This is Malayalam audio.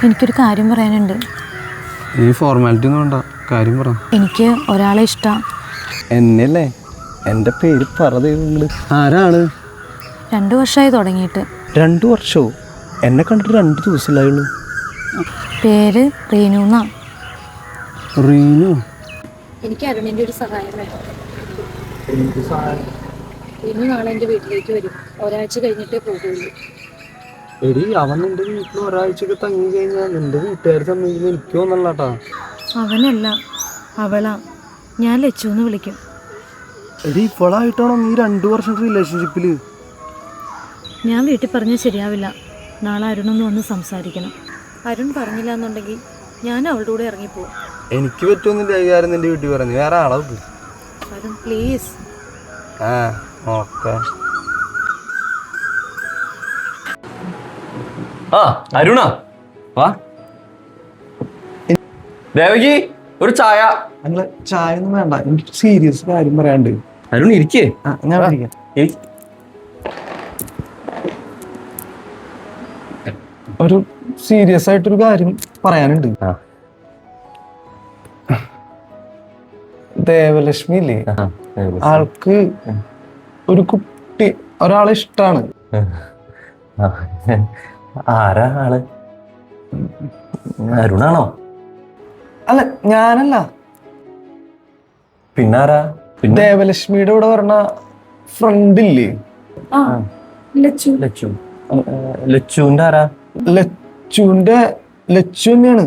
എനിക്കൊരു കാര്യം പറയാനുണ്ട്. നീ ഫോർമാലിറ്റി ഒന്നും വേണ്ട, കാര്യം പറ. എനിക്ക് ഒരാളെ ഇഷ്ടം. എന്നല്ലേ? എൻ്റെ പേര് പറഞ്ഞ ആരാണ്? 2 വർഷമായി തുടങ്ങിയിട്ട്. 2 വർഷമോ? എന്നെ കണ്ടിട്ട് 2 ദിവസമില്ലായുള്ളൂ. പേര് റീനു എന്നാ. റീനു? എനിക്ക് അരുണിൻ്റെ ഒരു സഹായം വേണം. റീനു നാളെ എൻ്റെ വീട്ടിലേക്ക് വരും. ഒരാഴ്ച കഴിഞ്ഞിട്ടേ പോകുള്ളൂ. എടി, അവൻ നിന്റെ വീട്ടിൽ ഒരാഴ്ചയൊക്കെ തങ്ങി കഴിഞ്ഞാൽ നിന്റെ വീട്ടുകാർ തമ്മിൽ എനിക്ക് തോന്നല്ലാട്ടാ. അവനല്ല, അവളാ. ഞാൻ ലച്ചു എന്ന് വിളിക്കും. എടി, ഇപ്പോഴായിട്ടാണോ നീ 2 വർഷം റിലേഷൻഷിപ്പിൽ? ഞാൻ വീട്ടിൽ പറഞ്ഞാൽ ശരിയാവില്ല. നാളെ അരുണൊന്ന് വന്ന് സംസാരിക്കണം. അരുൺ പറഞ്ഞില്ല എന്നുണ്ടെങ്കിൽ ഞാൻ അവളുടെ കൂടെ ഇറങ്ങിപ്പോവും. എനിക്ക് പറ്റുമെന്നില്ല ഈ കാര്യം നിന്റെ വീട്ടിൽ പറഞ്ഞു. വേറെ ആളാ? അരുൺ പ്ലീസ്. ഓക്കെ. അരുണാ വാ. ദേവകി, ഒരു ചായ. അങ്ങനെ ചായ ഒന്നും വേണ്ട, എനിക്ക് സീരിയസ് കാര്യം പറയാണ്ട്. അരുൺ ഇരിക്കേ. ഞാൻ വിളിക്കാം. ഒരു സീരിയസ് ആയിട്ടൊരു കാര്യം പറയാനുണ്ട്. ദേവലക്ഷ്മി ഇല്ലേ, ആൾക്ക് ഒരു കുട്ടി, ഒരാളെ ഇഷ്ടാണ്. ആരാ ആള്? അരുണാണോ? അല്ല, ഞാനല്ല. പിന്നാരാ? ദേവലക്ഷ്മിയുടെ കൂടെ പറഞ്ഞ ഫ്രണ്ട് ഇല്ലേ? ലച്ചു. ലച്ചുവിന്റെ ആരാ? ലച്ചു തന്നെയാണ്.